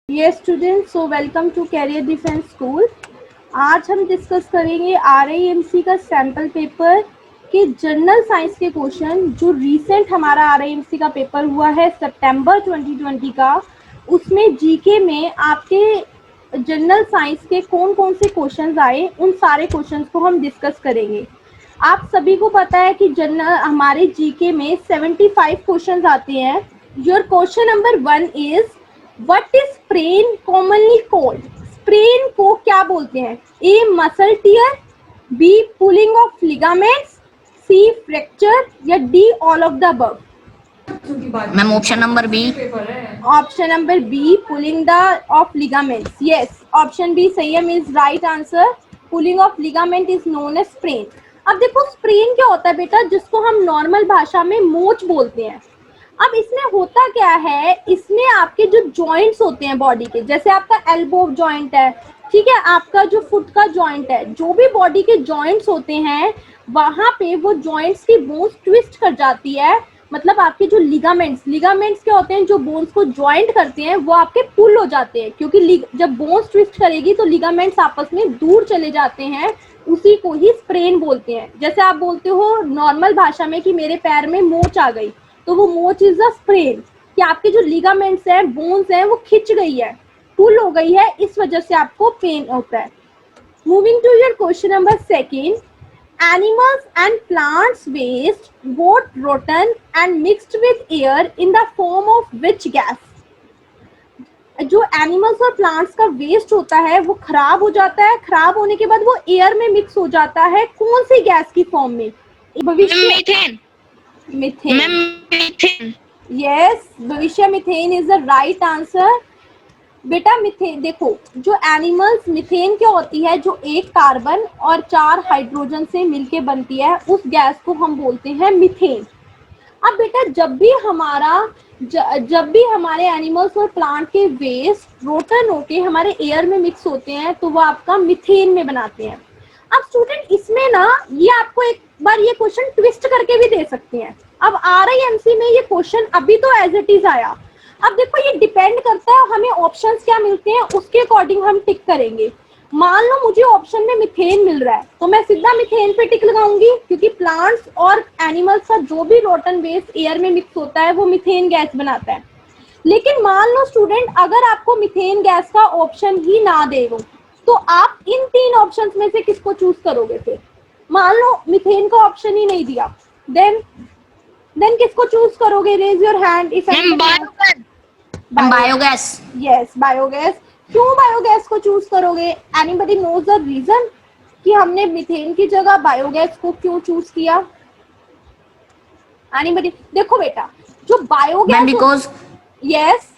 ये students, so welcome to career defence school. आज हम डिस्कस करेंगे RIMC का सैम्पल पेपर के जनरल साइंस के क्वेश्चन। जो रीसेंट हमारा RIMC का पेपर हुआ है सितंबर 2020 का, उसमें जीके में आपके जनरल साइंस के कौन कौन से क्वेश्चंस आए, उन सारे क्वेश्चंस को हम डिस्कस करेंगे। आप सभी को पता है कि जनरल हमारे जीके में 75 क्वेश्चंस आते हैं। Your question number 1 is what is sprain commonly called. Sprain को क्या बोलते हैं? A muscle tear, B pulling of ligaments, C fracture या D all of the above. Ma'am option number B. Option number B pulling the of ligaments. Yes, option B सही है, means right answer. Pulling of ligament is known as sprain. अब देखो sprain क्या होता है बेटा, जिसको हम नॉर्मल भाषा में मोच बोलते हैं। अब इसमें होता क्या है, इसमें आपके जो जॉइंट्स होते हैं बॉडी के, जैसे आपका एल्बो जॉइंट है, ठीक है, आपका जो फुट का जॉइंट है, जो भी बॉडी के जॉइंट्स होते हैं, वहां पे वो जॉइंट्स की बोन्स ट्विस्ट कर जाती है। मतलब आपके जो लिगामेंट्स क्या होते हैं, जो बोन्स को ज्वाइंट करते हैं, वो आपके पुल हो जाते हैं, क्योंकि जब बोन्स ट्विस्ट करेगी तो लिगामेंट्स आपस में दूर चले जाते हैं। उसी को ही स्प्रेन बोलते हैं। जैसे आप बोलते हो नॉर्मल भाषा में कि मेरे पैर में मोच आ गई, तो वो मोच इज अ स्प्रेन, कि आपके जो लिगामेंट्स हैं, बोन्स हैं, वो खिंच गई है, पुल हो गई है, इस वजह से आपको पेन होता है। Moving to your question number second, animals and plants waste got rotten and mixed with air in the form of which gas? जो एनिमल्स और प्लांट्स का वेस्ट होता है वो खराब हो जाता है, खराब होने के बाद वो एयर में मिक्स हो जाता है, कौन सी गैस की फॉर्म में? भविष्य मीथेन। मीथेन। यस, भविष्य methane is the right answer. बेटा मिथेन देखो, जो एनिमल्स, मिथेन क्या होती है, जो एक कार्बन और 4 हाइड्रोजन से मिलके बनती है, उस गैस को हम बोलते हैं मिथेन। अब बेटा जब भी हमारे एनिमल्स और प्लांट के वेस्ट रोटन होके हमारे एयर में मिक्स होते हैं, तो वो आपका मिथेन में बनाते हैं। अब स्टूडेंट इसमें ना, ये आपको एक बार ये क्वेश्चन ट्विस्ट करके भी दे सकते हैं। अब RIMC में ये क्वेश्चन अभी तो एज इट इज आया। अब देखो ये डिपेंड करता है हमें ऑप्शंस क्या मिलते हैं, उसके अकॉर्डिंग हम टिक करेंगे। मान लो मुझे ऑप्शन में मिथेन मिल रहा है, तो मैं सीधा मिथेन पे टिक लगाऊंगी, क्योंकि प्लांट्स और एनिमल्स का जो भी रोटन वेस्ट एयर में मिक्स होता है वो मिथेन गैस बनाता है। लेकिन मान लो स्टूडेंट, अगर आपको मिथेन गैस का ऑप्शन ही ना दे दो, तो आप इन 3 ऑप्शंस में से किसको चूज करोगे? फिर मान लो मिथेन का ऑप्शन ही नहीं दिया, देन किसको चूज करोगे? Raise your hand if biogas. Yes, biogas. क्यों बायोगैस को चूज करोगे? एनीबडी नोज द रीजन कि हमने मिथेन की जगह बायोगैस को क्यों चूज किया? एनीबडी? देखो बेटा, जो बायोगैस, बिकॉज यस,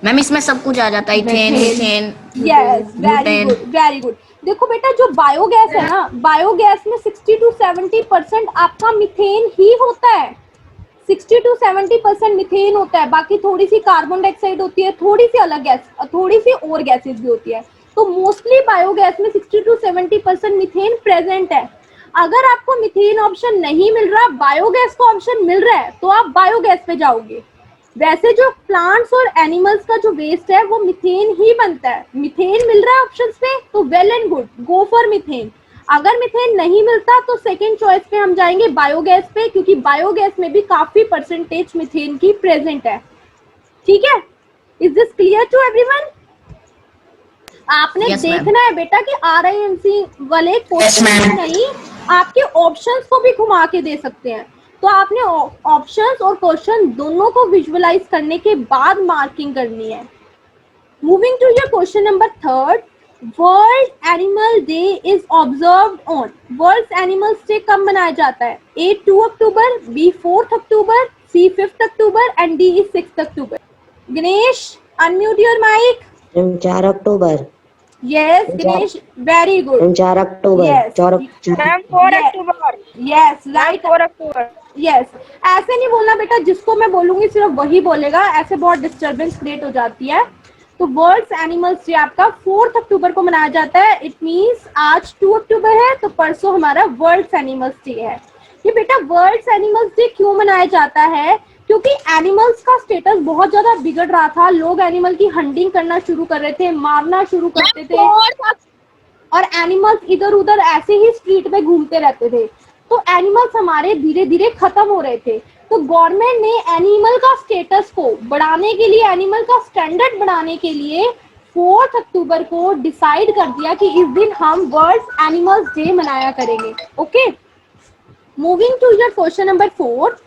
मैम इसमें सब कुछ आ जाता है, ethane, methane. Yes, very good, very good. देखो बेटा, जो बायोगैस है ना, बायोगैस में 60 to 70% आपका मिथेन ही होता है। 60 to 70% मिथेन होता है, बाकी थोड़ी सी कार्बन डाइऑक्साइड होती है, थोड़ी सी अलग गैस, थोड़ी सी और गैसेस भी होती है। तो मोस्टली बायोगैस में 60 to 70% मिथेन प्रेजेंट है। अगर आपको मिथेन ऑप्शन नहीं मिल रहा, बायोगैस का ऑप्शन मिल रहा है, तो आप बायोगैस पे जाओगे। वैसे जो प्लांट्स और एनिमल्स का जो वेस्ट है वो मिथेन ही बनता है। मिथेन मिल रहा है ऑप्शंस पे, तो well and good, go for methane. अगर मिथेन नहीं मिलता तो सेकेंड चॉइस पे हम जाएंगे बायोगैस पे, क्योंकि बायोगैस में भी काफी परसेंटेज मिथेन की प्रेजेंट है। ठीक है, is this clear to everyone? आपने देखना है बेटा कि RIMC वाले क्वेश्चन नहीं, आपके ऑप्शंस को भी घुमा के दे सकते हैं। तो आपने ऑप्शंस और क्वेश्चन दोनों को विजुअलाइज करने के बाद मार्किंग करनी है। Moving to your question number third, world animal day is observed on. World animals day कब मनाया जाता है? A 2 October, B 4 October, C 5 October and D 6 October. Ganesh, unmute your mic. 4 October. Yes Ganesh, very good. 4 October. Yes, 4 4 October. Yes, right, 4 October. Yes, ऐसे नहीं बोलना बेटा, जिसको मैं बोलूंगी सिर्फ वही बोलेगा, ऐसे बहुत डिस्टर्बेंस क्रिएट हो जाती है। तो वर्ल्ड एनिमल्स डे आपका 4 अक्टूबर को मनाया जाता है। इट मीन्स आज 2 अक्टूबर है, तो परसों हमारा वर्ल्ड एनिमल्स डे है। ये बेटा वर्ल्ड एनिमल्स डे क्यों मनाया जाता है? क्योंकि एनिमल्स का स्टेटस बहुत ज्यादा बिगड़ रहा था, लोग एनिमल की हंटिंग करना शुरू कर रहे थे, मारना शुरू करते थे, और एनिमल्स इधर उधर ऐसे ही स्ट्रीट पे घूमते रहते थे, तो एनिमल्स हमारे धीरे धीरे खत्म हो रहे थे। तो गवर्नमेंट ने एनिमल का स्टेटस को बढ़ाने के लिए, एनिमल का स्टैंडर्ड बढ़ाने के लिए 4 अक्टूबर को डिसाइड कर दिया कि इस दिन हम वर्ल्ड एनिमल्स डे मनाया करेंगे। Okay, moving to your question number 4।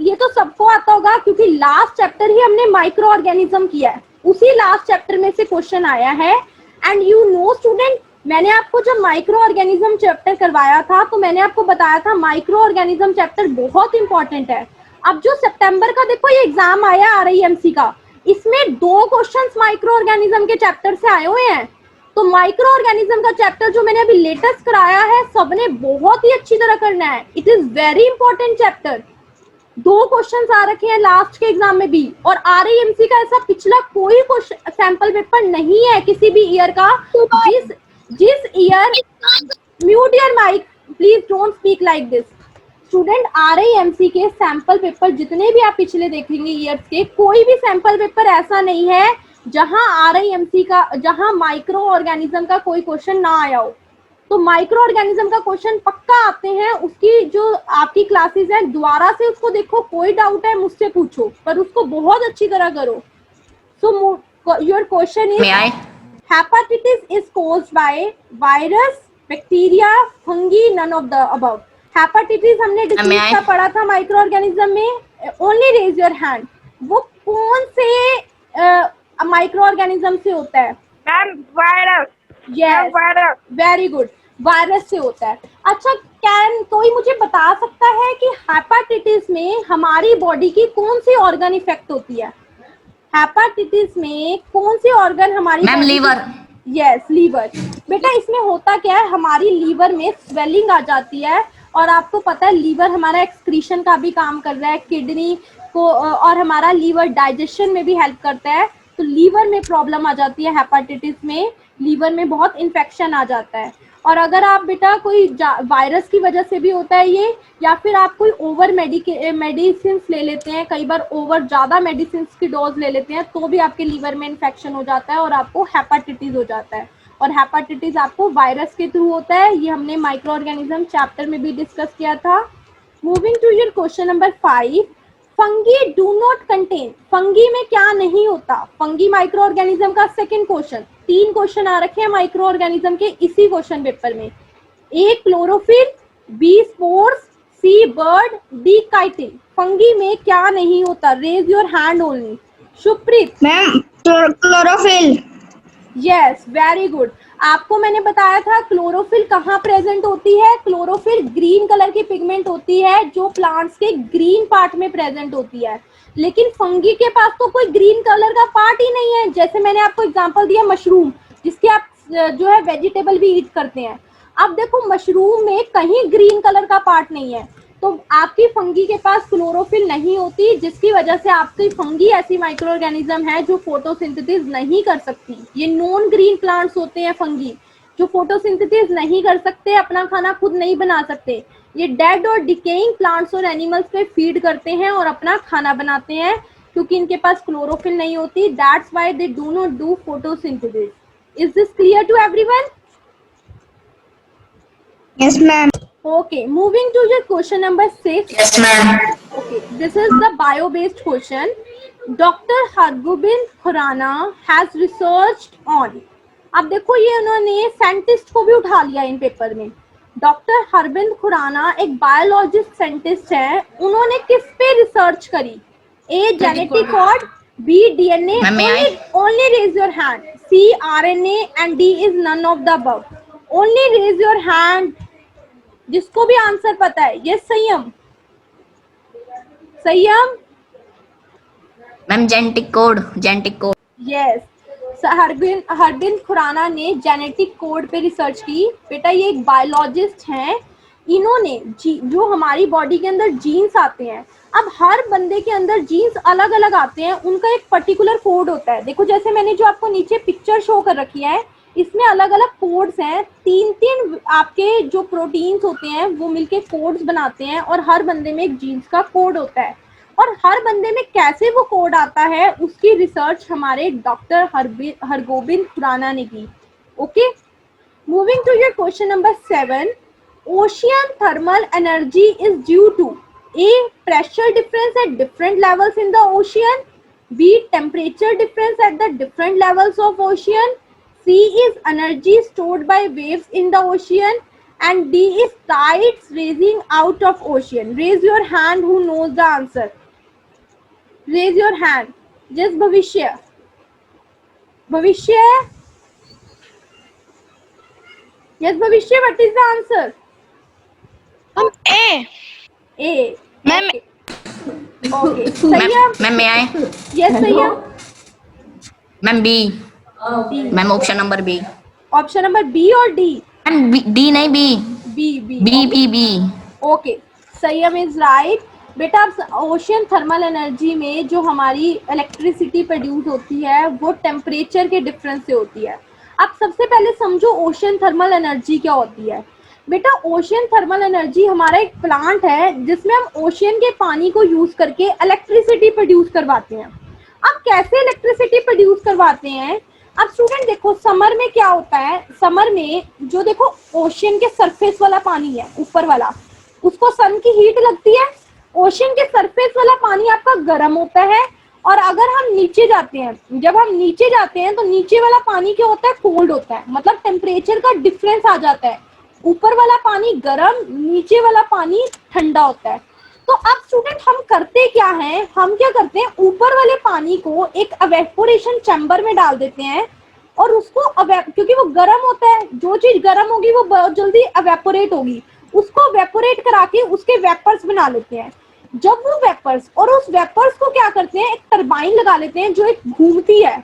ये तो सबको आता होगा क्योंकि लास्ट चैप्टर ही हमने माइक्रो ऑर्गेनिज्म किया है, उसी लास्ट चैप्टर में से क्वेश्चन आया है। एंड यू नो स्टूडेंट, मैंने आपको जब माइक्रो ऑर्गेनिज्म चैप्टर करवाया था तो मैंने आपको बताया था माइक्रो ऑर्गेनिज्म चैप्टर बहुत इंपॉर्टेंट है। अब जो सितंबर का देखो ये एग्जाम आया RIMC का, इसमें 2 क्वेश्चंस माइक्रो ऑर्गेनिज्म के चैप्टर से आए हुए हैं। तो माइक्रो ऑर्गेनिज्म का चैप्टर जो मैंने अभी लेटेस्ट कराया है, सबने बहुत ही अच्छी तरह करना है। It is very important chapter. 2 questions आ रखे हैं लास्ट के एग्जाम में भी, और RIMC का ऐसा पिछला कोई क्वेश्चन सैंपल पेपर नहीं है किसी भी ईयर का जिस year, mute your mic please, don't speak like this. Student, RIMC के सैंपल पेपर जितने भी आप पिछले देखेंगे ईयर्स के, कोई भी सैंपल पेपर ऐसा नहीं है जहां RIMC का, जहां माइक्रो ऑर्गेनिज्म का कोई क्वेश्चन ना आया हो। तो माइक्रो ऑर्गेनिज्म का क्वेश्चन पक्का आते हैं। उसकी जो आपकी क्लासेस है दोबारा से उसको देखो, कोई डाउट है मुझसे पूछो, पर उसको बहुत अच्छी तरह करो। So your question is, hepatitis is caused by virus, bacteria, fungi, none of the above. Hepatitis हमने डिसीज का पढ़ा था माइक्रो ऑर्गेनिज्म में। Only raise your hand. वो कौन से माइक्रो ऑर्गेनिज्म से होता है? Ma'am virus. Yes, very good, virus से होता है। अच्छा, कैन कोई मुझे बता सकता है कि हेपेटाइटिस में हमारी बॉडी की कौन सी ऑर्गन इफेक्ट होती है? हेपेटाइटिस में कौन सी ऑर्गन हमारी? Ma'am liver. Yes, liver. बेटा इसमें होता क्या है, हमारी लीवर में स्वेलिंग आ जाती है, और आपको पता है लीवर हमारा एक्सक्रीशन का भी काम कर रहा है, किडनी को, और हमारा लीवर डाइजेशन में भी हेल्प करता है। तो लीवर में प्रॉब्लम आ जाती है हेपेटाइटिस में, लीवर में बहुत इन्फेक्शन आ जाता है। और अगर आप बेटा कोई वायरस की वजह से भी होता है ये, या फिर आप कोई ओवर मेडिसिन ले लेते हैं, कई बार ओवर ज़्यादा मेडिसिन की डोज ले लेते हैं, तो भी आपके लीवर में इन्फेक्शन हो जाता है और आपको हेपेटाइटिस हो जाता है। और हेपेटाइटिस आपको वायरस के थ्रू होता है, ये हमने माइक्रो ऑर्गेनिज्म चैप्टर में भी डिस्कस किया था। Moving to your question number 5, fungi do not contain. Fungi में क्या नहीं होता? फंगी माइक्रो ऑर्गेनिज्म का सेकंड क्वेश्चन। 3 क्वेश्चन आ रखे हैं माइक्रो ऑर्गेनिज्म के इसी क्वेश्चन पेपर में। A chlorophyll, B spores, C bird, D chitin. Fungi में क्या नहीं होता? Raise your hand only. Shubhpreet. Ma'am chlorophyll. Yes, very good. आपको मैंने बताया था क्लोरोफिल कहाँ प्रेजेंट होती है। क्लोरोफिल ग्रीन कलर की पिगमेंट होती है जो प्लांट्स के ग्रीन पार्ट में प्रेजेंट होती है, लेकिन फंगी के पास तो कोई ग्रीन कलर का पार्ट ही नहीं है। जैसे मैंने आपको एग्जांपल दिया मशरूम, जिसके आप जो है वेजिटेबल भी ईट करते हैं। अब देखो मशरूम में कहीं ग्रीन कलर का पार्ट नहीं है, तो आपकी फंगी के पास क्लोरोफिल नहीं होती, जिसकी वजह से आपकी फंगी ऐसी माइक्रो ऑर्गेनिज्म है जो फोटोसिंथेसिस नहीं कर सकती। ये नॉन ग्रीन प्लांट्स होते हैं फंगी, जो फोटोसिंथेसिस नहीं कर सकते, अपना खाना खुद नहीं बना सकते। ये डेड और डिकेइंग प्लांट्स और एनिमल्स पे फीड करते हैं और अपना खाना बनाते हैं, क्योंकि इनके पास क्लोरोफिल नहीं होती। That's why they do not do photosynthesis. Is this clear to everyone? Yes ma'am. Okay, moving to your question number 6. Yes, ma'am. Okay, this is the bio-based question. Dr. Hargobind Khurana has researched on. अब देखो ये उन्होंने scientist को भी उठा लिया इन paper में। Doctor हरबिंद Khurana एक बायोलॉजिस्ट साइंटिस्ट है, उन्होंने किस पे रिसर्च करी? A genetic code, B DNA, only raise your hand. C RNA and D is none of the above. Only raise your hand जिसको भी आंसर पता है। ये Sanyam, Sanyam. Ma'am genetic code. Yes, Harbind Khurana ने जेनेटिक कोड पे रिसर्च की। बेटा ये एक बायोलॉजिस्ट हैं, इन्होंने जो हमारी बॉडी के अंदर जीन्स आते हैं, अब हर बंदे के अंदर जीन्स अलग अलग आते हैं, उनका एक पर्टिकुलर कोड होता है। देखो जैसे मैंने जो आपको नीचे पिक्चर शो कर रखी है, इसमें अलग अलग कोड्स हैं। 3 आपके जो प्रोटीन्स होते हैं वो मिलके कोड्स बनाते हैं, और हर बंदे में एक जीन्स का कोड होता है। और हर बंदे में कैसे वो कोड आता है उसकी रिसर्च हमारे डॉक्टर हरगोबिंद खुराना ने की। Okay, moving to your question number 7, ocean thermal energy is due to A, pressure difference at different levels in the ocean, B, temperature difference at the different levels of ocean, C is energy stored by waves in the ocean, and D is tides raising out of ocean. Raise your hand who knows the answer. Raise your hand. Just Bhavishya. Bhavishya? Yes, Bhavishya, what is the answer? A. A. Ma'am. Okay. Okay. Ma'am Sayyam? Ma'am मैं आए Yes, Sayyam? Ma'am B D. Ma'am option number B Option number B or D? Ma'am D नहीं B B. B. B B B okay, Sanyam is right. बेटा ocean thermal energy में जो हमारी electricity produce होती है वो टेम्परेचर के difference से होती है। आप सबसे पहले समझो ओशियन थर्मल एनर्जी क्या होती है। बेटा ओशियन थर्मल एनर्जी हमारा एक प्लांट है जिसमें हम ओशियन के पानी को यूज करके इलेक्ट्रिसिटी प्रोड्यूस करवाते हैं। अब कैसे इलेक्ट्रिसिटी प्रोड्यूस करवाते हैं? अब स्टूडेंट देखो, समर में क्या होता है, समर में जो देखो ओशियन के सरफेस वाला पानी है ऊपर वाला, उसको सन की हीट लगती है। ओशियन के सरफेस वाला पानी आपका गर्म होता है, और अगर हम नीचे जाते हैं, जब हम नीचे जाते हैं तो नीचे वाला पानी क्या होता है, कोल्ड होता है, मतलब टेम्परेचर का डिफरेंस आ जाता है। ऊपर वाला पानी गर्म, नीचे वाला पानी ठंडा होता है। तो अब स्टूडेंट हम करते क्या हैं, हम क्या करते हैं, ऊपर वाले पानी को एक एवेपोरेशन चैम्बर में डाल देते हैं, और उसको क्योंकि वो गर्म होता है, जो चीज गर्म होगी वो बहुत जल्दी एवेपोरेट होगी, उसको एवेपोरेट करा के उसके वेपर्स बना लेते हैं। जब वो वेपर्स, और उस वेपर्स को क्या करते हैं, एक टरबाइन लगा लेते हैं जो एक घूमती है।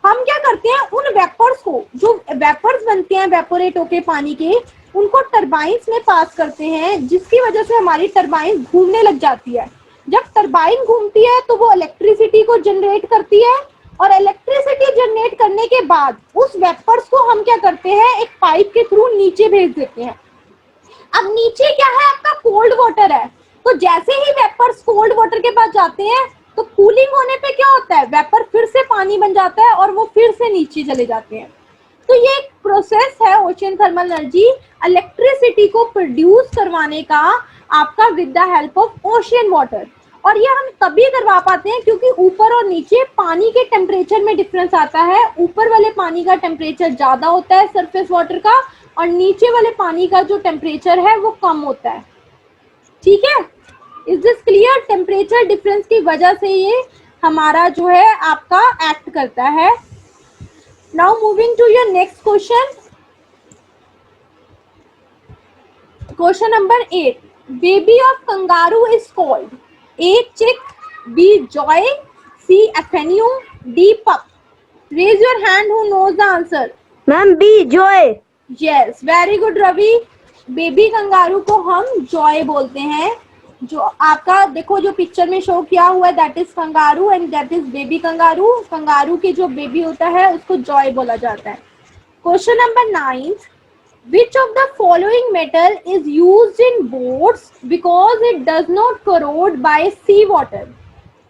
हम क्या करते हैं, उन वेपर्स को, जो वेपर्स बनते हैं वेपोरेट होके पानी के, उनको टरबाइन्स में पास करते हैं, जिसकी वजह से हमारी टरबाइन घूमने लग जाती है। जब टरबाइन घूमती है तो वो इलेक्ट्रिसिटी को जनरेट करती है, और इलेक्ट्रिसिटी जनरेट करने के बाद उस वेपर्स को हम क्या करते हैं, एक पाइप के थ्रू नीचे भेज देते हैं। अब नीचे क्या है, आपका कोल्ड वाटर है, तो जैसे ही वेपर्स कोल्ड वाटर के पास जाते हैं तो कूलिंग होने पे क्या होता है, वेपर फिर से पानी बन जाता है और वो फिर से नीचे चले जाते हैं। तो ये एक प्रोसेस है ओशियन थर्मल एनर्जी इलेक्ट्रिसिटी को प्रोड्यूस करवाने का, आपका with the help of ocean water. और ये हम तभी करवा पाते हैं क्योंकि ऊपर और नीचे पानी के टेम्परेचर में डिफरेंस आता है। ऊपर वाले पानी का टेम्परेचर ज्यादा होता है सरफेस वाटर का, और नीचे वाले पानी का जो टेम्परेचर है वो कम होता है। ठीक है, is this clear? Temperature difference की वजह से ये हमारा जो है आपका एक्ट करता है। Now moving to your next question, question number 8, baby of kangaroo is called A, chick, B, joy, C, apheniu, D, pup. Raise your hand who knows the answer. Ma'am, B. Joy. Yes, very good Ravi. Baby kangaroo को हम Joy बोलते हैं। जो आपका देखो जो picture में show किया हुआ है that is kangaroo and that is baby kangaroo. Kangaroo के जो बेबी होता है उसको जॉय बोला जाता है। Question number 9, which of the following metal is used in boats because it does not corrode by sea water?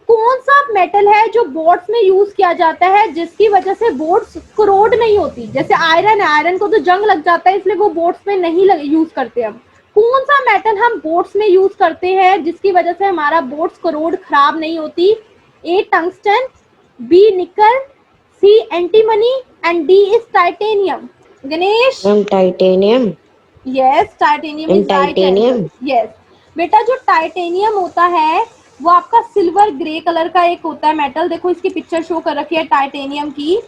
कौन सा मेटल है जो बोट्स में यूज किया जाता है जिसकी वजह से बोट्स करोड नहीं होती? जैसे आयरन है, आयरन को तो जंग लग जाता है इसलिए वो बोट्स में नहीं यूज करते हम। कौन सा मेटल हम बोट्स में यूज करते हैं जिसकी वजह से हमारा बोट्स करोड खराब नहीं होती? ए tungsten, B nickel, C antimony and D is titanium. Ganesh? Titanium. Yes, titanium is right. Yes बेटा, जो टाइटेनियम होता है वो आपका सिल्वर ग्रे कलर का एक होता है मेटल। देखो इसकी पिक्चर शो कर रखी है टाइटेनियम की।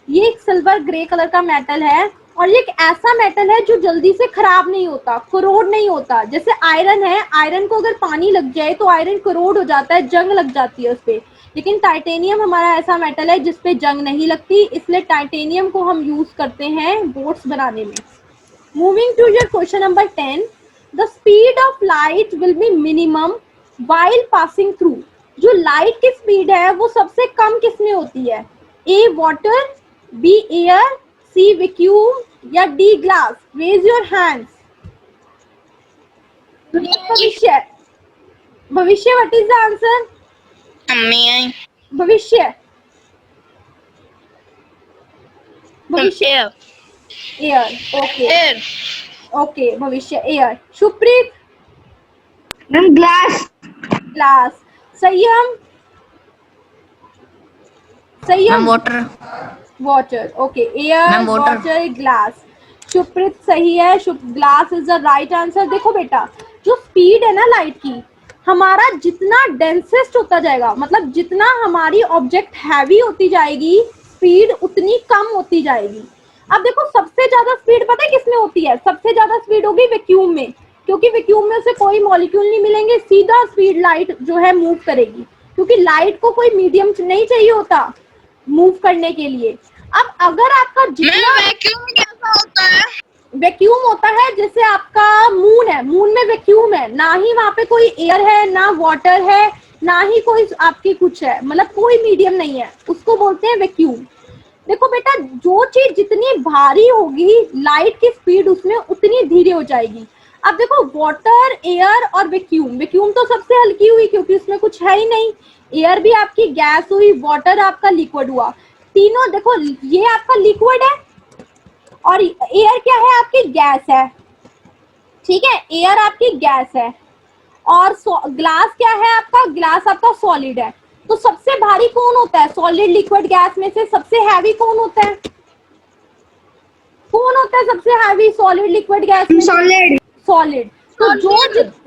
ये एक सिल्वर ग्रे कलर का मेटल है, और ये एक ऐसा मेटल है जो जल्दी से खराब नहीं होता, करोड नहीं होता। जैसे आयरन है, आयरन को अगर पानी लग जाए तो आयरन करोड हो जाता है, जंग लग जाती है उस पर। लेकिन टाइटेनियम हमारा ऐसा मेटल है जिसपे जंग नहीं लगती, इसलिए टाइटेनियम को हम यूज करते हैं बोट्स बनाने में। Moving to your question number 10, the speed of light will be minimum while passing through. जो लाइट की स्पीड है वो सबसे कम किसमें होती है? A water, B air, C vacuum या D glass? Raise your hands. Bhavishya, what is the answer? May I? Bhavishya, Bhavishya Air. Air, okay Air. Okay, Bhavishya air. Supreet, Ma'am, glass. Glass. Sanyam, ma'am Sanyam water. Water, okay, air ma'am water. Water glass. Supreet सही है, glass is the right answer. देखो बेटा, जो speed है ना light की, हमारा जितना डेंसेस्ट होता जाएगा, मतलब जितना हमारी ऑब्जेक्ट हैवी होती जाएगी, स्पीड उतनी कम होती जाएगी। अब देखो, सबसे ज्यादा स्पीड पता है किसमें होती है? सबसे ज्यादा स्पीड होगी वैक्यूम में, क्योंकि वैक्यूम में से कोई मॉलिक्यूल नहीं मिलेंगे, सीधा स्पीड लाइट जो है मूव करेगी, क्योंकि लाइट को कोई मीडियम नहीं चाहिए होता मूव करने के लिए। अब अगर आपका जितना वैक्यूम कैसा होता है? वैक्यूम होता है, जैसे आपका मून है, मून में वैक्यूम है, ना ही वहां पे कोई एयर है, ना वाटर है, ना ही कोई आपकी कुछ है, मतलब कोई मीडियम नहीं है, उसको बोलते हैं वैक्यूम। देखो बेटा, जो चीज जितनी भारी होगी, लाइट की स्पीड उसमें उतनी धीरे हो जाएगी। अब देखो, वाटर, एयर और वैक्यूम, वैक्यूम तो सबसे हल्की हुई क्योंकि उसमें कुछ है ही नहीं, एयर भी आपकी गैस हुई, वाटर आपका लिक्विड हुआ। तीनों देखो, ये आपका लिक्विड है और एयर क्या है? आपकी गैस है, ठीक है, एयर आपकी गैस है। और ग्लास क्या है आपका? ग्लास आपका सॉलिड है। तो सबसे भारी कौन होता है? सॉलिड, लिक्विड, गैस में से सबसे हैवी कौन होता है? कौन होता है सबसे हैवी? सॉलिड, लिक्विड, गैस में? Solid. सॉलिड। तो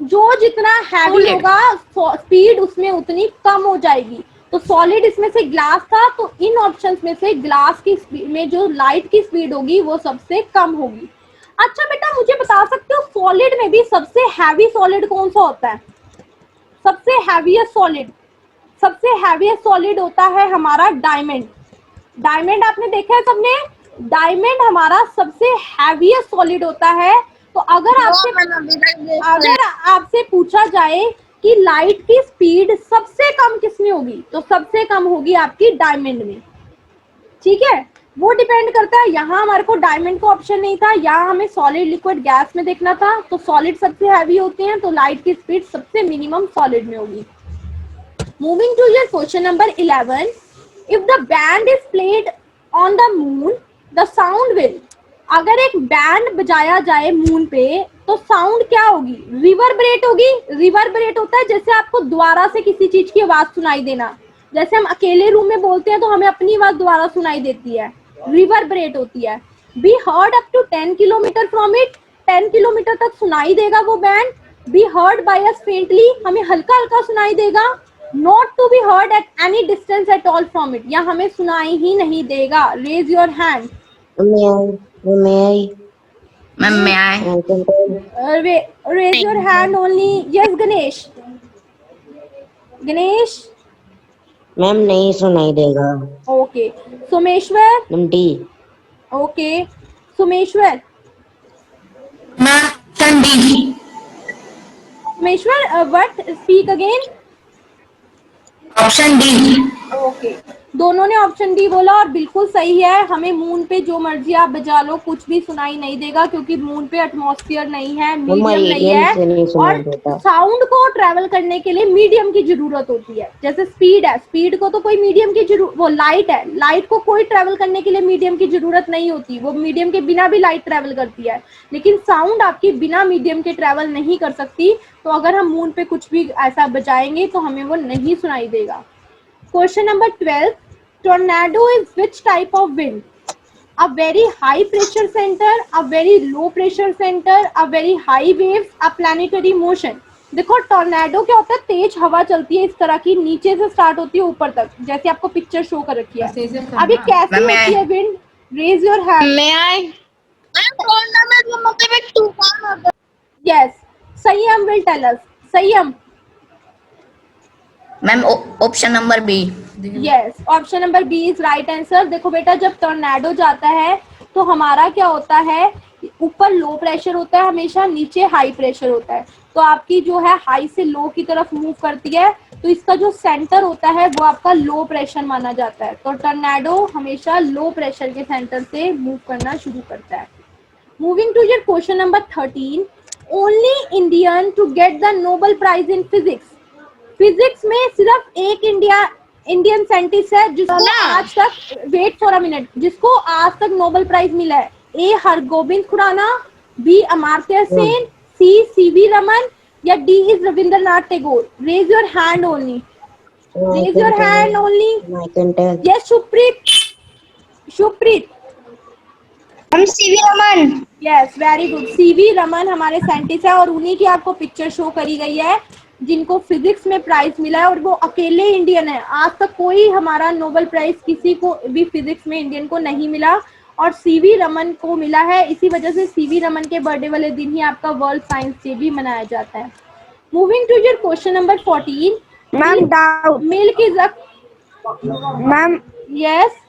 जो जितना हैवी होगा, स्पीड उसमें उतनी कम हो जाएगी। तो सॉलिड इसमें से ग्लास था, तो इन ऑप्शंस में से ग्लास की स्पीड में जो लाइट की स्पीड होगी वो सबसे कम होगी। अच्छा बेटा, मुझे बता सकते हो सॉलिड में भी सबसे हैवी सॉलिड कौन सा होता है? सबसे हैवीएस्ट सॉलिड, सबसे हैवीएस्ट सॉलिड होता है हमारा डायमंड। डायमंड आपने देखा है सबने? डायमंड हमारा सबसे हैवीएस्ट सॉलिड होता है। तो अगर आपसे पूछा जाए कि लाइट की स्पीड सबसे कम किसमें होगी, तो सबसे कम होगी आपकी डायमंड में, ठीक है। वो डिपेंड करता है, यहाँ हमारे को डायमंड का ऑप्शन नहीं था, यहाँ हमें सॉलिड, लिक्विड, गैस में देखना था, तो सॉलिड सबसे हैवी होते हैं, तो लाइट की स्पीड सबसे मिनिमम सॉलिड में होगी। Moving to your question number 11, if the band is played on the moon, the sound will, अगर एक बैंड बजाया जाए मून पे तो साउंड क्या होगी? रिवर्बरेट होगी। रिवर्बरेट होता है जैसे आपको दोबारा से किसी चीज की आवाज सुनाई देना, जैसे हम अकेले रूम में बोलते हैं तो हमें अपनी आवाज दोबारा सुनाई देती है, रिवर्बरेट होती है। Be heard up to 10 kilometre from it, 10 kilometre तक सुनाई देगा वो band. Be heard by us faintly, हमें हल्का हल्का सुनाई देगा। Not to be heard at any distance at all from it, या हमें सुनाई ही नहीं देगा। Raise your hand. May I? May I? Ma'am मैं आए। Raise your hand only. Yes Ganesh, Ganesh, ma'am नहीं सुनाई देगा। Okay. Someshwar, ma'am D. Okay. Someshwar, ma'am option D. Someshwar, what? Speak again. Option D. Okay, दोनों ने ऑप्शन डी बोला और बिल्कुल सही है। हमें मून पे जो मर्जी आप बजा लो कुछ भी सुनाई नहीं देगा, क्योंकि मून पे एटमॉस्फेयर नहीं है, मम्मा मीडियम नहीं एलियन है, से नहीं सुनाई और देता। साउंड को ट्रेवल करने के लिए मीडियम की जरूरत होती है। जैसे स्पीड है, स्पीड को तो कोई मीडियम की जरूरत, वो लाइट है, लाइट को कोई ट्रेवल करने के लिए मीडियम की जरूरत नहीं होती, वो मीडियम के बिना भी लाइट ट्रेवल करती है। लेकिन साउंड आपकी बिना मीडियम के ट्रेवल नहीं कर सकती। तो अगर हम मून पे कुछ भी ऐसा बजाएंगे तो हमें वो नहीं सुनाई देगा। Question number 12. Tornado is which type of wind? A very high pressure center, a very low pressure center, a very high waves, a planetary motion. देखो, टॉर्नेडो क्या होता है? तेज हवा चलती है इस तरह की, नीचे से स्टार्ट होती है ऊपर तक, जैसे आपको पिक्चर शो कर रखी है। अभी कैसी होती है wind? Raise your hand. May I? Tournament का मतलब एक तूफान होता है। यस, संयम will tell us. Sanyam. Ma'am option number B. Yes, option number B is right answer. देखो बेटा, जब टॉर्नेडो जाता है तो हमारा क्या होता है? ऊपर लो प्रेशर होता है हमेशा, नीचे हाई प्रेशर होता है। तो आपकी जो है हाई से लो की तरफ मूव करती है, तो इसका जो सेंटर होता है वो आपका लो प्रेशर माना जाता है। तो टॉर्नेडो हमेशा लो प्रेशर के सेंटर से मूव करना शुरू करता है। Moving to your question number 13, only Indian to get the Nobel prize in physics. Physics में सिर्फ एक इंडियन साइंटिस्ट है जिसको आज तक, वेट फॉर अ मिनट, जिसको आज तक नोबेल प्राइज मिला है। A Hargobind Khorana, B Amartya Sen, C CV Raman, या D is Rabindranath Tagore. Raise your hand only, raise your hand only. I can tell. Yes Shubhpreet, Shubhpreet. Ma'am CV Raman. Yes very good, CV Raman हमारे साइंटिस्ट है और उन्हीं की आपको पिक्चर शो करी गई है जिनको फिजिक्स में प्राइज मिला है, और वो अकेले इंडियन है। आज तक कोई हमारा नोबेल प्राइज किसी को भी फिजिक्स में इंडियन को नहीं मिला और सीवी रमन को मिला है। इसी वजह से सीवी रमन के बर्थडे वाले दिन ही आपका वर्ल्ड साइंस डे भी मनाया जाता है। Moving to your question number 14। Ma'am doubt. Milk is a, ma'am yes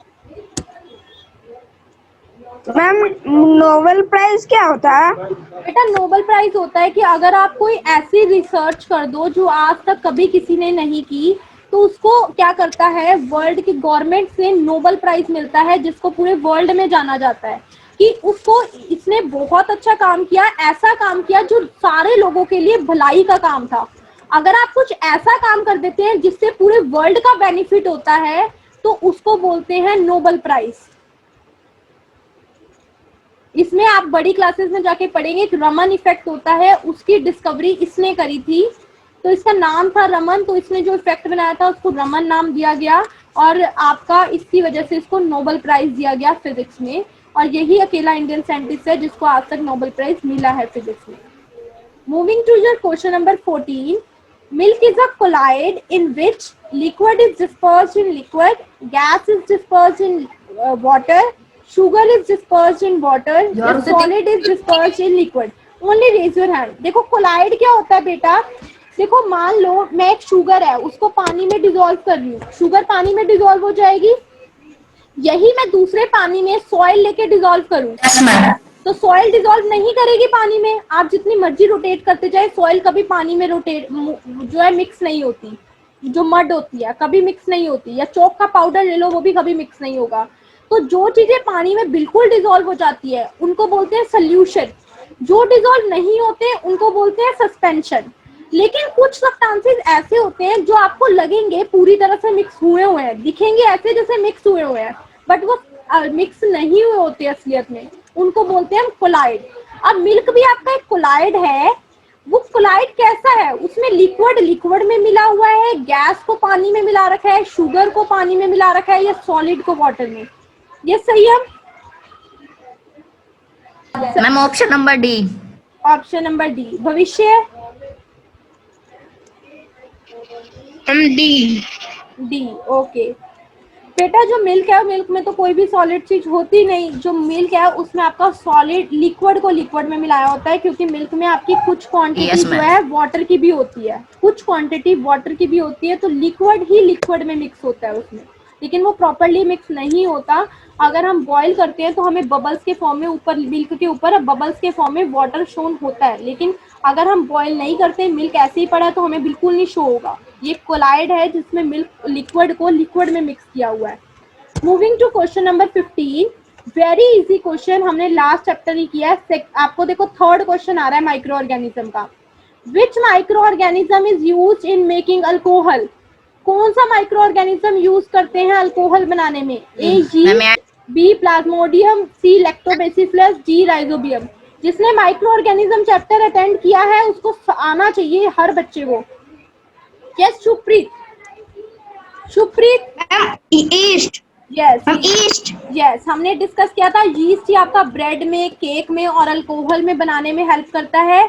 ma'am Nobel prize क्या होता है? बेटा, नोबेल प्राइज होता है कि अगर आप कोई ऐसी रिसर्च कर दो जो आज तक कभी किसी ने नहीं की, तो उसको क्या करता है, वर्ल्ड की गवर्नमेंट से नोबेल प्राइज मिलता है, जिसको पूरे वर्ल्ड में जाना जाता है कि उसको, इसने बहुत अच्छा काम किया, ऐसा काम किया जो सारे लोगों के लिए भलाई का काम था। अगर आप कुछ ऐसा काम कर देते हैं जिससे पूरे वर्ल्ड का बेनिफिट होता है, तो उसको बोलते हैं नोबेल प्राइज। इसमें आप बड़ी क्लासेस में जाके पढ़ेंगे कि रमन इफेक्ट होता है, उसकी डिस्कवरी इसने करी थी, तो इसका नाम था रमन, तो इसने जो इफेक्ट बनाया था उसको रमन नाम दिया गया और आपका इसकी वजह से इसको नोबेल प्राइज दिया गया फिजिक्स में। और यही अकेला इंडियन साइंटिस्ट है जिसको आज तक नोबेल प्राइज मिला है फिजिक्स में। Moving to your question number 14। Milk is a colloid in which liquid is dispersed in liquid, gas is dispersed in water, sugar is dispersed in water, या solid is dispersed in liquid. Only raise your hand. देखो collide क्या होता है बेटा, देखो मान लो मैं एक शुगर है उसको पानी में डिसॉल्व कर रही हूँ, शुगर पानी में डिसॉल्व हो जाएगी। यही मैं दूसरे पानी में सॉइल लेके डिसॉल्व करूँ तो सॉइल डिसॉल्व नहीं करेगी पानी में, आप जितनी मर्जी रोटेट करते जाए सॉइल कभी पानी में रोटेट जो है मिक्स नहीं होती, जो मड होती है कभी मिक्स नहीं होती, या चौक का पाउडर ले लो वो भी कभी मिक्स नहीं होगा। तो जो चीजें पानी में बिल्कुल डिसॉल्व हो जाती है उनको बोलते हैं सोल्यूशन, जो डिसॉल्व नहीं होते उनको बोलते हैं सस्पेंशन। लेकिन कुछ सब्सटेंसेस ऐसे होते हैं जो आपको लगेंगे पूरी तरह से मिक्स हुए हुए हैं, दिखेंगे ऐसे जैसे मिक्स हुए हुए हैं, बट वो मिक्स नहीं हुए होते असलियत में, उनको बोलते हैं कोलाइड। अब मिल्क भी आपका एक कोलाइड है। वो कोलाइड कैसा है, उसमें लिक्विड में मिला हुआ है, गैस को पानी में मिला रखा है, शुगर को पानी में मिला रखा है, या सॉलिड को वाटर में। ये सही है ma'am option number D. Option number D भविष्य, डी। D okay. बेटा जो मिल्क है मिल्क में तो कोई भी सॉलिड चीज होती नहीं, जो मिल्क है उसमें आपका सॉलिड लिक्विड को लिक्विड में मिलाया होता है, क्योंकि मिल्क में आपकी कुछ क्वांटिटी जो है वाटर की भी होती है, कुछ क्वांटिटी वाटर की भी होती है, तो लिक्विड ही लिक्विड में मिक्स होता है उसमें, लेकिन वो प्रॉपरली मिक्स नहीं होता। अगर हम बॉईल करते हैं तो हमें बबल्स के फॉर्म में ऊपर, मिल्क के ऊपर बबल्स के फॉर्म में वाटर शोन होता है, लेकिन अगर हम बॉईल नहीं करते, मिल्क ऐसे ही पड़ा तो हमें बिल्कुल नहीं शो होगा। ये कोलाइड है जिसमें मिल्क लिक्विड को लिक्विड में मिक्स किया हुआ है। Moving to question number 15, very easy question, हमने लास्ट चैप्टर ही किया है। आपको देखो थर्ड क्वेश्चन आ रहा है माइक्रो ऑर्गेनिज्म का। Which microorganism is use in making alcohol? कौन सा माइक्रो ऑर्गेनिज्म यूज करते हैं अल्कोहल बनाने में? A yeast, B plasmodium, C lactobacillus, D rhizobium. जिसने माइक्रो ऑर्गेनिज्म चैप्टर अटेंड किया है उसको आना चाहिए हर बच्चे को। Yes Shubhpreet, Shubhpreet yeast. Yes yeast. Yes हमने डिस्कस किया था, यीस्ट ही आपका ब्रेड में, केक में और अल्कोहल में बनाने में हेल्प करता है।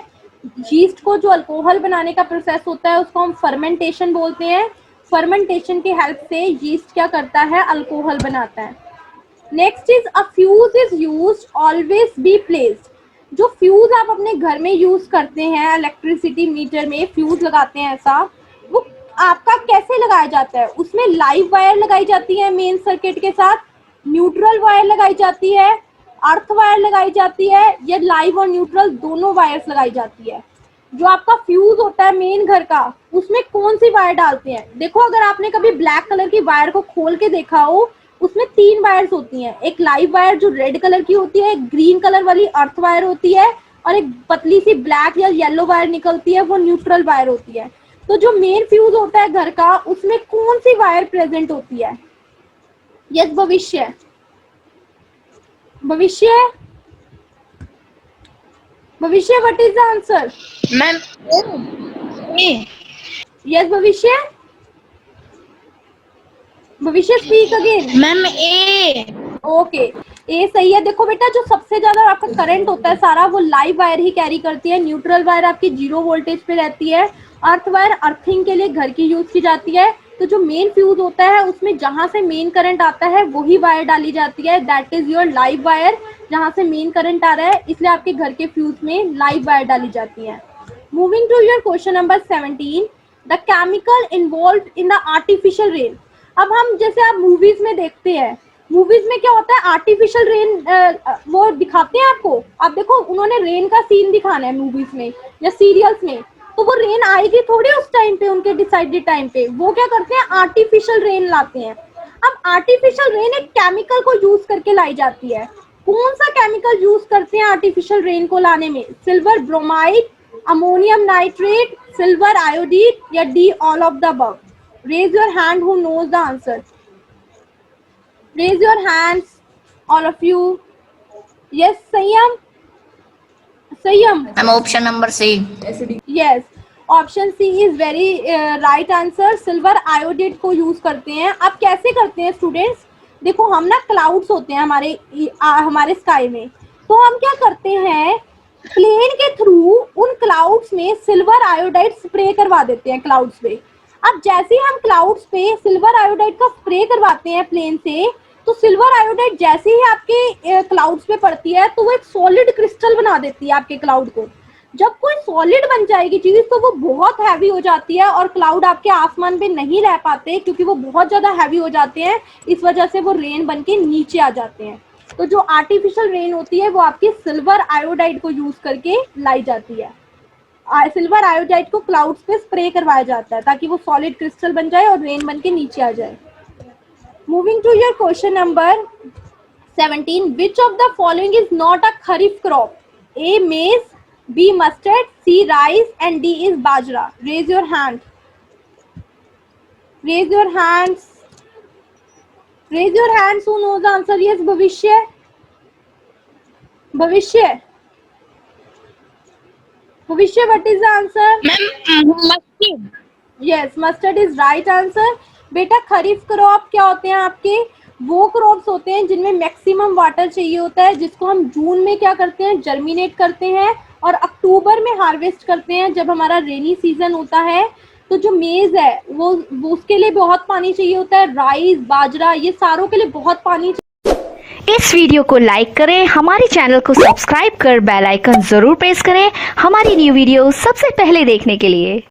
यीस्ट को जो अल्कोहल बनाने का प्रोसेस होता है उसको हम फर्मेंटेशन बोलते हैं। फर्मेंटेशन की हेल्प से यीस्ट क्या करता है, अल्कोहल बनाता है। Next is a fuse is used always be placed. जो फ्यूज आप अपने घर में यूज करते हैं, इलेक्ट्रिसिटी मीटर में फ्यूज लगाते हैं, ऐसा वो आपका कैसे लगाया जाता है? उसमें लाइव वायर लगाई जाती है मेन सर्किट के साथ, न्यूट्रल वायर लगाई जाती है, अर्थ वायर लगाई जाती है, या लाइव और न्यूट्रल दोनों वायर्स लगाई जाती है। जो आपका फ्यूज होता है मेन घर का, उसमें कौन सी वायर डालते हैं? देखो अगर आपने कभी ब्लैक कलर की वायर को खोल के देखा हो, उसमें 3 वायर्स होती हैं। एक लाइव वायर जो रेड कलर की होती है, एक ग्रीन कलर वाली अर्थ वायर होती है, और एक पतली सी ब्लैक या येलो वायर निकलती है, वो न्यूट्रल वायर होती है। तो जो मेन फ्यूज होता है घर का, उसमें कौन सी वायर प्रेजेंट होती है? Yes Bhavishya, Bhavishya, Bhavishya, what is the answer? Ma'am yes Bhavishya, भविष्य स्पीक अगेन। मैम ए। ओके, ए सही है। देखो बेटा, जो सबसे ज्यादा आपका करंट होता है सारा, वो लाइव वायर ही कैरी करती है। न्यूट्रल वायर आपकी 0 वोल्टेज पे रहती है। अर्थ वायर अर्थिंग के लिए घर की यूज की जाती है। तो जो मेन फ्यूज होता है, उसमें जहां से मेन करंट आता है वही वायर डाली जाती है, that is your live wire. जहां से मेन करंट आ रहा है, इसलिए आपके घर के फ्यूज में लाइव वायर डाली जाती है। Moving to your question number 17, the chemical involve in the artificial rain. अब हम जैसे आप मूवीज में देखते हैं, मूवीज में क्या होता है, आर्टिफिशियल रेन वो दिखाते हैं आपको। आप देखो, उन्होंने रेन का सीन दिखाना है मूवीज में या सीरियल्स में, तो वो रेन आएगी थोड़ी उस टाइम पे, उनके डिसाइडेड टाइम पे। वो क्या करते हैं, आर्टिफिशियल रेन लाते हैं। अब आर्टिफिशियल रेन एक केमिकल को यूज करके लाई जाती है। कौन सा केमिकल यूज करते हैं आर्टिफिशियल रेन को लाने में? Silver bromide, ammonium nitrate, silver iodine, या D all of the above? Raise your hand who knows the answer. Raise your hands, all of you. Yes, Sayyam. Sayyam. Ma'am option number C. Yes, option C is very right answer. Silver iodide को use करते हैं। अब कैसे करते हैं students? देखो, हम ना क्लाउड्स होते हैं हमारे स्काई में, तो हम क्या करते हैं, प्लेन के थ्रू उन क्लाउड्स में सिल्वर आयोडाइड स्प्रे करवा देते हैं क्लाउड्स पे। अब जैसे ही हम क्लाउड्स पे सिल्वर आयोडाइड का स्प्रे करवाते हैं प्लेन से, तो सिल्वर आयोडाइड जैसे ही आपके क्लाउड्स पे पड़ती है, तो वो एक सॉलिड क्रिस्टल बना देती है आपके क्लाउड को। जब कोई सॉलिड बन जाएगी चीज, तो वो बहुत हैवी हो जाती है और क्लाउड आपके आसमान पे नहीं रह पाते, क्योंकि वो बहुत ज्यादा हैवी हो जाते हैं। इस वजह से वो रेन बन के नीचे आ जाते हैं। तो जो आर्टिफिशियल रेन होती है, वो आपकी सिल्वर आयोडाइड को यूज करके लाई जाती है। सिल्वर आयोडाइड को क्लाउड्स पे स्प्रे करवाया जाता है, ताकि वो सॉलिड क्रिस्टल बन जाए और रेन बन के नीचे आ जाए। Moving to your question number 17, which of the following is not a kharif crop? A maize, B mustard, C rice, and D is bajra. Raise your hand, raise your hands, raise your hands who knows the answer. Yes Bhavishya, Bhavishya, Bhavishya, what is the answer? Ma'am mustard. Yes, mustard is right answer. बेटा, kharif crop क्या होते हैं आपके? वो crops होते हैं जिनमें maximum water चाहिए होता है, जिसको हम जून में क्या करते हैं, जर्मिनेट करते हैं, और अक्टूबर में हार्वेस्ट करते हैं जब हमारा रेनी सीजन होता है। तो जो मेज है वो उसके लिए बहुत पानी चाहिए होता है। राइस, बाजरा, ये सारों के लिए बहुत पानी। इस वीडियो को लाइक करें, हमारे चैनल को सब्सक्राइब कर बेल आइकन जरूर प्रेस करें हमारी न्यू वीडियो सबसे पहले देखने के लिए।